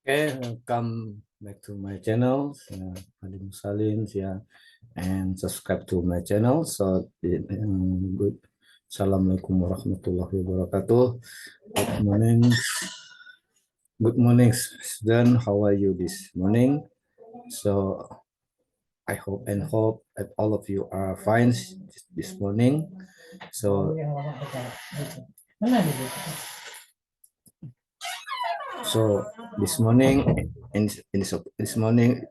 Okay, welcome back to my channel, Mursalin, yeah, and subscribe to my channel. So, good. Assalamualaikum warahmatullahi wabarakatuh. Good morning, student. How are you this morning? So, I hope that all of you are fine this morning. So, this morning, this morning,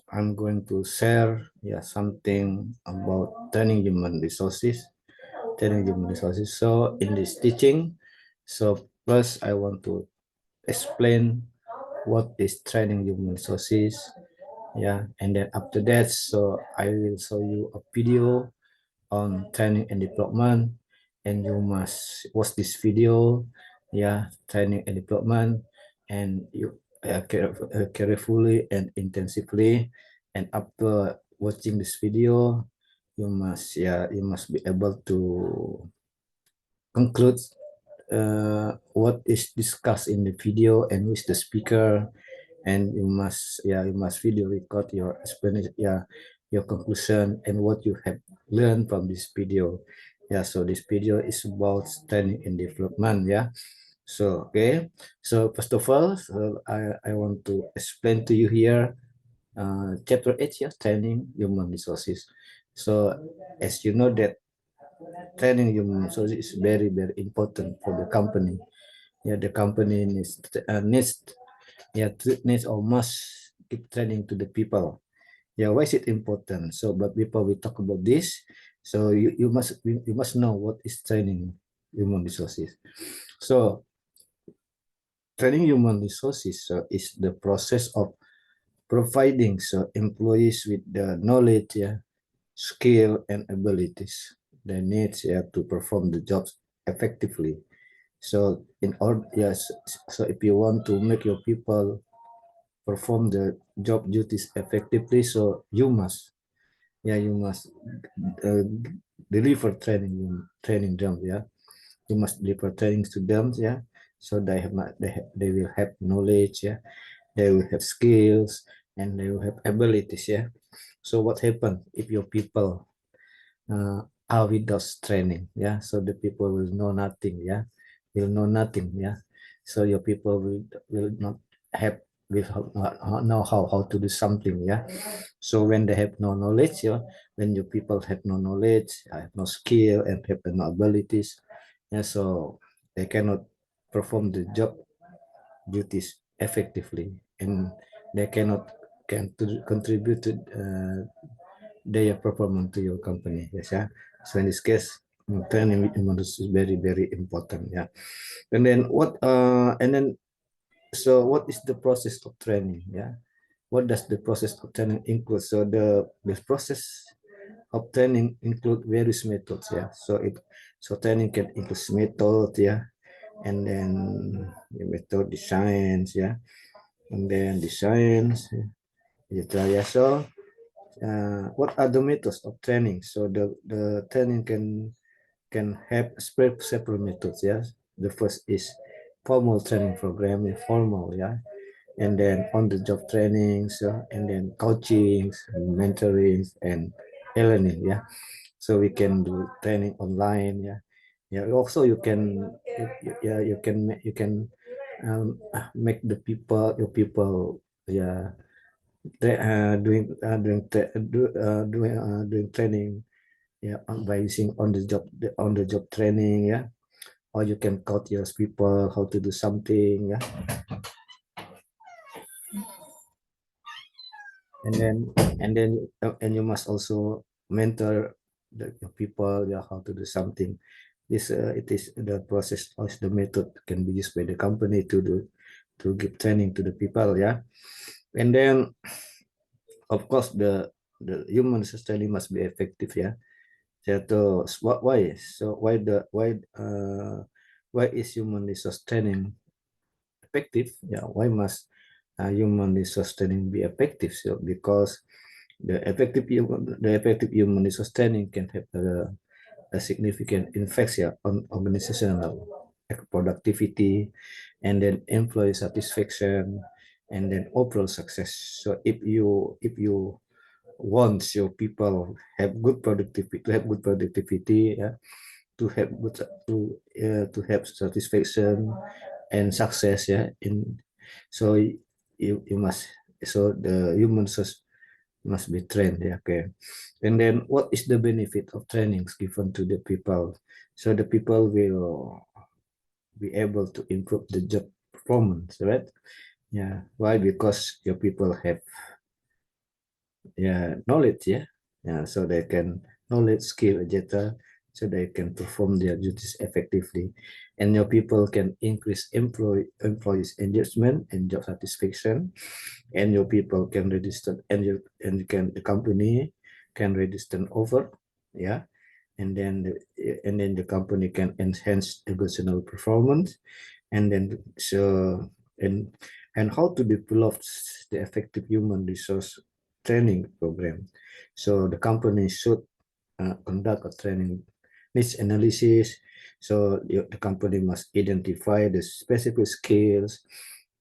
I'm going to share something about training human resources. So in this teaching, so first I want to explain what is training human resources. And then after that, so I will show you a video on training and development, and you must watch this video, training and development, and you carefully and intensively. And after watching this video, you must be able to conclude what is discussed in the video and with the speaker, and you must video record your explanation, your conclusion and what you have learned from this video. So this video is about training and development. So okay, so first of all, so I want to explain to you here chapter 8, training human resources. So as you know that training human resources is very important for the company. The company needs or must keep training to the people. Why is it important? So but before we talk about this, so you must know what is training human resources. So training human resources is the process of providing employees with the knowledge, skill and abilities they need to perform the jobs effectively. So in order, yes, so if you want to make your people perform the job duties effectively, so you must uh, deliver training them. You must deliver trainings to them. So they will have knowledge. They will have skills and they will have abilities. So what happens if your people are without training? So the people will know nothing. Will know nothing. So your people will not have will know how to do something. So when they have no knowledge, when your people have no knowledge, have no skill and have no abilities, so they cannot perform the job duties effectively, and they cannot contribute to their performance to your company. So in this case, training is very important. And then what is the process of training? What does the process of training include? So the process of training include various methods. So training can include method. And then the method designs. And then designs. So what are the methods of training? So the training can have several methods. The first is formal training program, formal. And then on the job trainings, and then coachings, mentoring and e-learning. So we can do training online. Also you can make your people doing training by using on the job training. Or you can coach your people how to do something. And you must also mentor the people, how to do something. This it is the process or the method can be used by the company to give training to the people. And then of course the human resource training must be effective. So why why is human resource training effective? Human resource training be effective? So because the effective human resource training can have a significant effect on organizational productivity, and then employee satisfaction, and then overall success. So if you want your people have good productivity, to have good productivity, yeah, to have good to have satisfaction and success, yeah, in so you must, so the human source must be trained, yeah, okay. And then what is the benefit of trainings given to the people? So the people will be able to improve the job performance, right? Yeah, why? Because your people have, yeah, knowledge, yeah, yeah, so they can knowledge, skill, etc., so they can perform their duties effectively, and your people can increase employees engagement and job satisfaction, and your people can register, and you can, the company can register over, yeah, and then the company can enhance educational performance, and then so and and how to develop the effective human resource training program. So the company should conduct a training needs analysis. So the company must identify the specific skills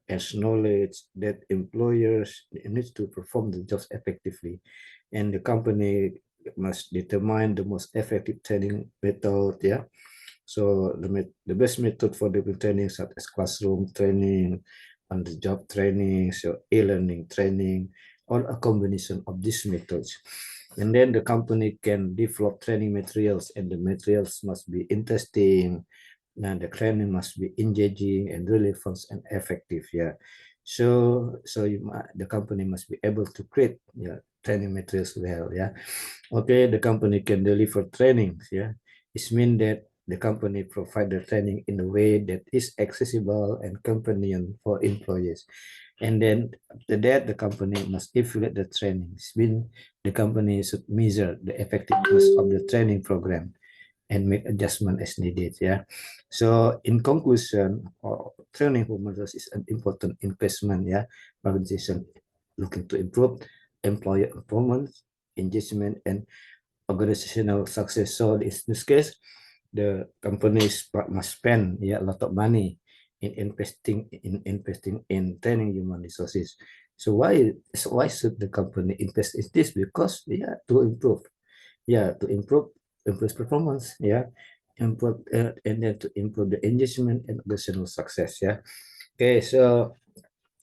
as knowledge that employers need to perform the jobs effectively, and the company must determine the most effective training method. Yeah, so the best method for the training, such as classroom training, on the job training, so e-learning training, or a combination of these methods. And then the company can develop training materials, and the materials must be interesting, and the training must be engaging and relevant and effective. Yeah. So the company must be able to create, yeah, training materials well. Yeah. Okay, the company can deliver trainings. Yeah, it means that the company provide the training in a way that is accessible and convenient for employees. And then after that, the company must evaluate the training. It means the company should measure the effectiveness of the training program and make adjustment as needed. Yeah. So in conclusion, training for managers is an important investment. Yeah, organization looking to improve employee performance, engagement, and organizational success. So in this case, the companies must spend, yeah, a lot of money in investing in training human resources. So why should the company invest in this? Because, yeah, to improve, yeah, to improve performance, yeah, improve and then to improve the engagement and organizational success. Yeah. Okay, so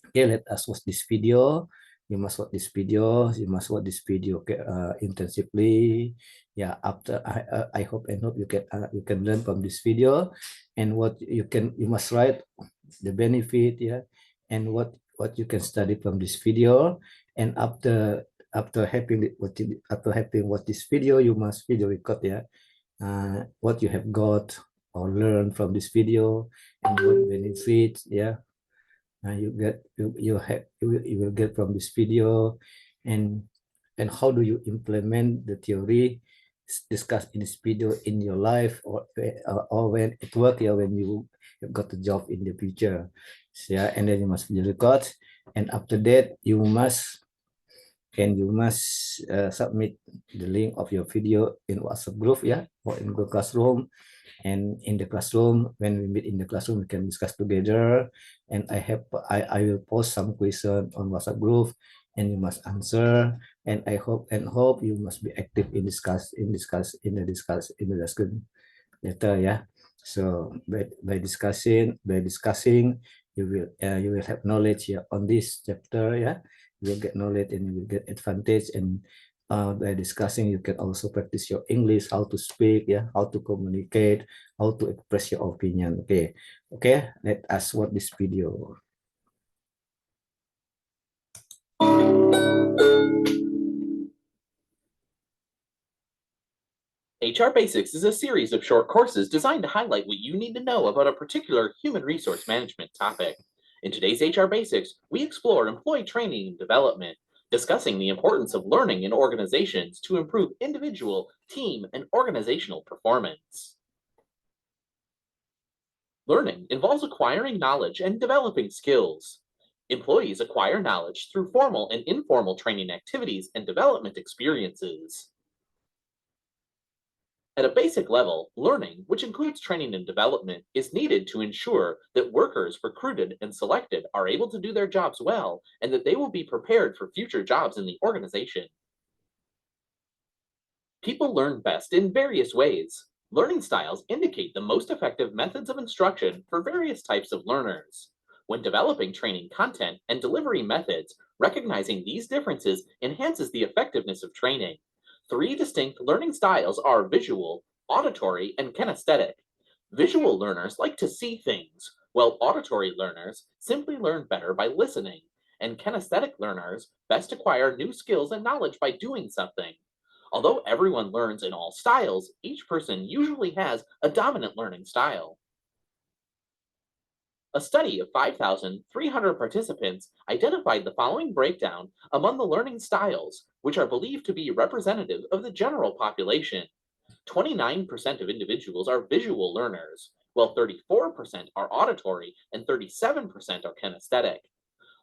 okay, let us watch this video. You must watch this video. You must watch this video, okay, intensively. Yeah. After I hope and hope you can learn from this video, and what you must write the benefit, yeah, and what you can study from this video. And after having watch this video, you must video record, yeah, what you have got or learned from this video, and what benefits, yeah, you get you will get from this video, and how do you implement the theory discussed in this video in your life, or when at work, yeah, when you got a job in the future. So, yeah, and then you must video record, and after that you must submit the link of your video in WhatsApp group, yeah, or in Google Classroom. And in the classroom, when we meet in the classroom, we can discuss together, and I will post some question on WhatsApp group, and you must answer, and I hope you must be active in the discussion later. Yeah. So by discussing, you will have knowledge, yeah, on this chapter. Yeah, you will get knowledge and you will get advantage. And by discussing, you can also practice your English, how to speak, yeah, how to communicate, how to express your opinion. Okay, let us watch this video. HR Basics is a series of short courses designed to highlight what you need to know about a particular human resource management topic. In today's HR Basics, we explore employee training and development, discussing the importance of learning in organizations to improve individual, team, and organizational performance. Learning involves acquiring knowledge and developing skills. Employees acquire knowledge through formal and informal training activities and development experiences. At a basic level, learning, which includes training and development, is needed to ensure that workers recruited and selected are able to do their jobs well and that they will be prepared for future jobs in the organization. People learn best in various ways. Learning styles indicate the most effective methods of instruction for various types of learners. When developing training content and delivery methods, recognizing these differences enhances the effectiveness of training. Three distinct learning styles are visual, auditory, and kinesthetic. Visual learners like to see things, while auditory learners simply learn better by listening, and kinesthetic learners best acquire new skills and knowledge by doing something. Although everyone learns in all styles, each person usually has a dominant learning style. A study of 5,300 participants identified the following breakdown among the learning styles, which are believed to be representative of the general population. 29% of individuals are visual learners, while 34% are auditory and 37% are kinesthetic.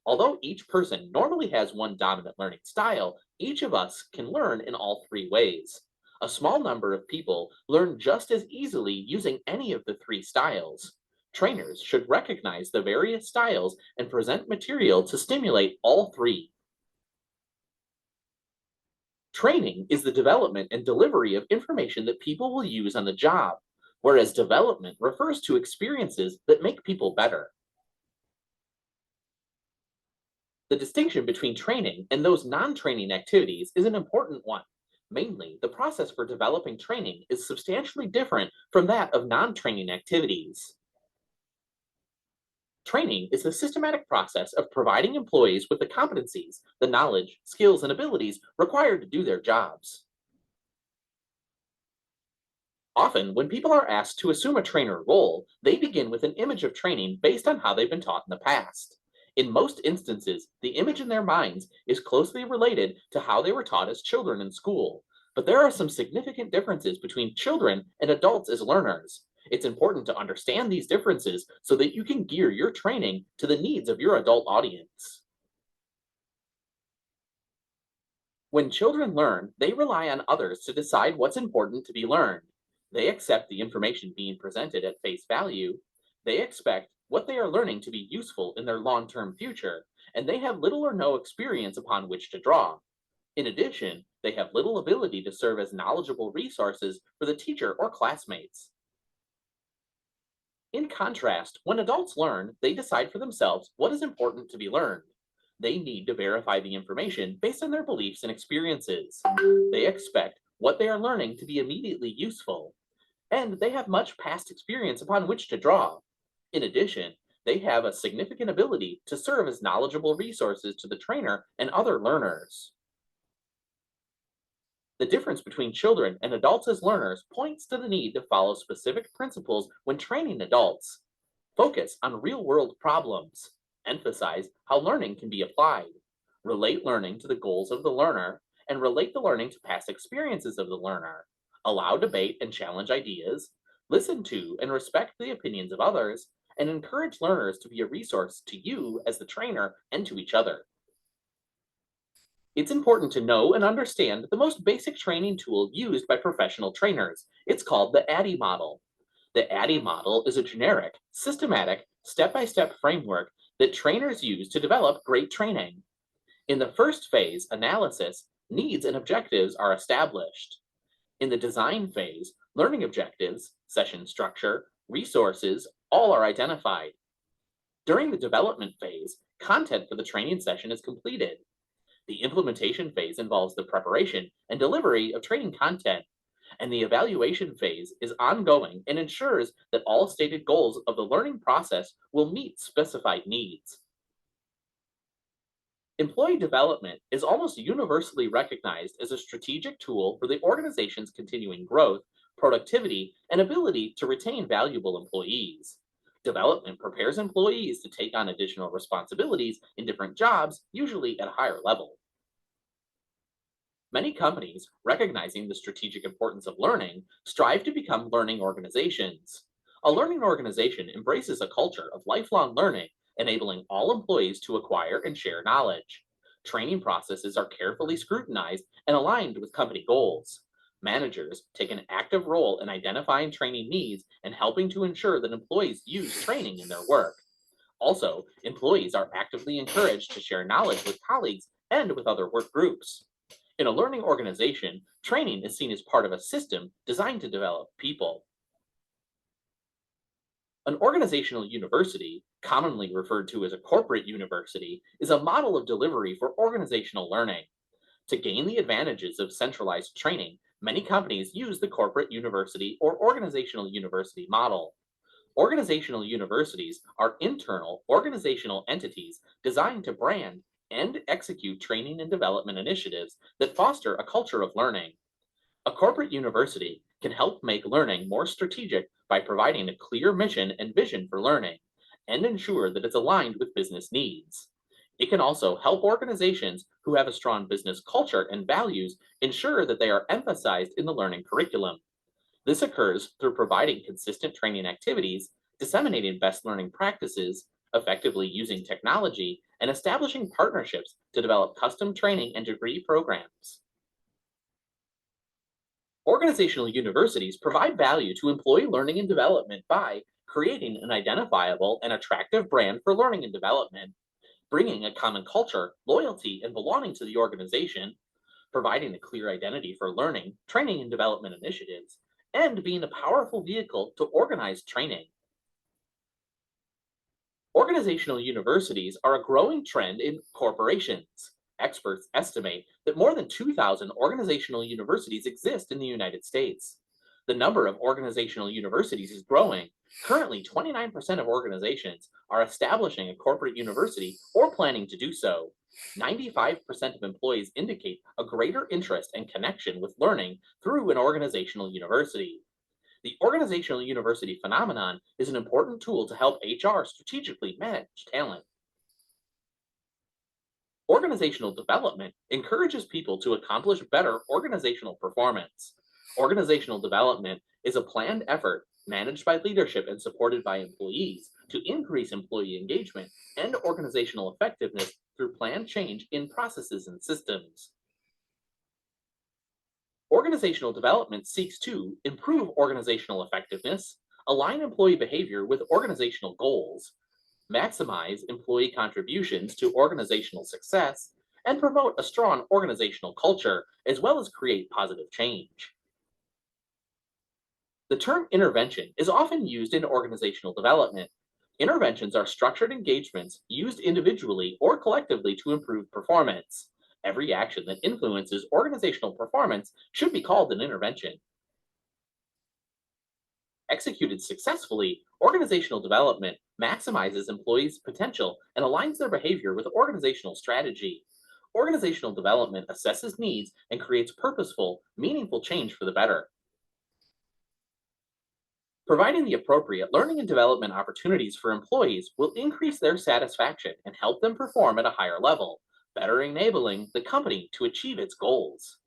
Although each person normally has one dominant learning style, each of us can learn in all three ways. A small number of people learn just as easily using any of the three styles. Trainers should recognize the various styles and present material to stimulate all three. Training is the development and delivery of information that people will use on the job, whereas development refers to experiences that make people better. The distinction between training and those non-training activities is an important one. Mainly, the process for developing training is substantially different from that of non-training activities. Training is the systematic process of providing employees with the competencies, the knowledge, skills, and abilities required to do their jobs. Often, when people are asked to assume a trainer role, they begin with an image of training based on how they've been taught in the past. In most instances, the image in their minds is closely related to how they were taught as children in school. But there are some significant differences between children and adults as learners. It's important to understand these differences so that you can gear your training to the needs of your adult audience. When children learn, they rely on others to decide what's important to be learned. They accept the information being presented at face value. They expect what they are learning to be useful in their long term future, and they have little or no experience upon which to draw. In addition, they have little ability to serve as knowledgeable resources for the teacher or classmates. In contrast, when adults learn, they decide for themselves what is important to be learned. They need to verify the information based on their beliefs and experiences. They expect what they are learning to be immediately useful, and they have much past experience upon which to draw. In addition, they have a significant ability to serve as knowledgeable resources to the trainer and other learners. The difference between children and adults as learners points to the need to follow specific principles when training adults. Focus on real world problems. Emphasize how learning can be applied. Relate learning to the goals of the learner, and relate the learning to past experiences of the learner. Allow debate and challenge ideas. Listen to and respect the opinions of others, and encourage learners to be a resource to you as the trainer and to each other. It's important to know and understand the most basic training tool used by professional trainers. It's called the ADDIE model. The ADDIE model is a generic, systematic, step-by-step framework that trainers use to develop great training. In the first phase, analysis, needs and objectives are established. In the design phase, learning objectives, session structure, resources, all are identified. During the development phase, content for the training session is completed. The implementation phase involves the preparation and delivery of training content, and the evaluation phase is ongoing and ensures that all stated goals of the learning process will meet specified needs. Employee development is almost universally recognized as a strategic tool for the organization's continuing growth, productivity, and ability to retain valuable employees. Development prepares employees to take on additional responsibilities in different jobs, usually at a higher level. Many companies, recognizing the strategic importance of learning, strive to become learning organizations. A learning organization embraces a culture of lifelong learning, enabling all employees to acquire and share knowledge. Training processes are carefully scrutinized and aligned with company goals. Managers take an active role in identifying training needs and helping to ensure that employees use training in their work. Also, employees are actively encouraged to share knowledge with colleagues and with other work groups. In a learning organization, training is seen as part of a system designed to develop people. An organizational university, commonly referred to as a corporate university, is a model of delivery for organizational learning. To gain the advantages of centralized training, many companies use the corporate university or organizational university model. Organizational universities are internal organizational entities designed to brand and execute training and development initiatives that foster a culture of learning. A corporate university can help make learning more strategic by providing a clear mission and vision for learning and ensure that it's aligned with business needs. It can also help organizations who have a strong business culture and values ensure that they are emphasized in the learning curriculum. This occurs through providing consistent training activities, disseminating best learning practices, effectively using technology, and establishing partnerships to develop custom training and degree programs. Organizational universities provide value to employee learning and development by creating an identifiable and attractive brand for learning and development, bringing a common culture, loyalty, and belonging to the organization, providing a clear identity for learning, training, and development initiatives, and being a powerful vehicle to organize training. Organizational universities are a growing trend in corporations. Experts estimate that more than 2,000 organizational universities exist in the United States. The number of organizational universities is growing. Currently, 29% of organizations are establishing a corporate university or planning to do so. 95% of employees indicate a greater interest and connection with learning through an organizational university. The organizational university phenomenon is an important tool to help HR strategically manage talent. Organizational development encourages people to accomplish better organizational performance. Organizational development is a planned effort managed by leadership and supported by employees to increase employee engagement and organizational effectiveness through planned change in processes and systems. Organizational development seeks to improve organizational effectiveness, align employee behavior with organizational goals, maximize employee contributions to organizational success, and promote a strong organizational culture, as well as create positive change. The term intervention is often used in organizational development. Interventions are structured engagements used individually or collectively to improve performance. Every action that influences organizational performance should be called an intervention. Executed successfully, organizational development maximizes employees' potential and aligns their behavior with organizational strategy. Organizational development assesses needs and creates purposeful, meaningful change for the better. Providing the appropriate learning and development opportunities for employees will increase their satisfaction and help them perform at a higher level, better enabling the company to achieve its goals.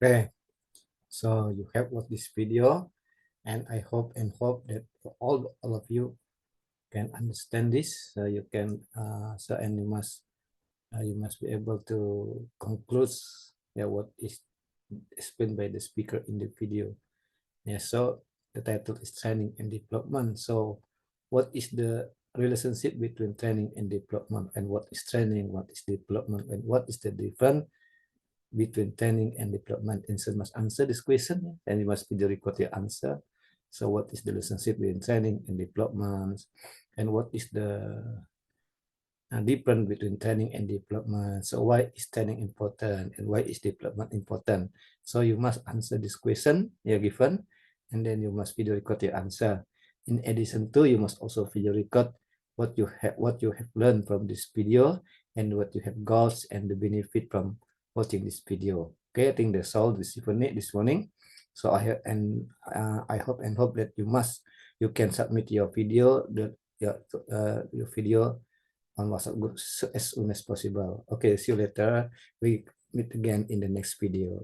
Okay, so you have watched this video, and I hope that all of you can understand this. So you can and you must be able to conclude, yeah, what is explained by the speaker in the video. Yeah, so the title is training and development. So what is the relationship between training and development, and what is training, what is development, and what is the difference between training and development? And so you must answer this question, and you must video record your answer. So what is the relationship between training and development, and what is the difference between training and development? So why is training important, and why is development important? So you must answer this question you're given, and then you must video record your answer. In addition to, you must also video record what you have learned from this video, and what you have goals and the benefit from watching this video. Okay, I think that's all this morning. So I hope that you can submit your video your video on WhatsApp group as soon as possible. Okay, see you later. We meet again in the next video.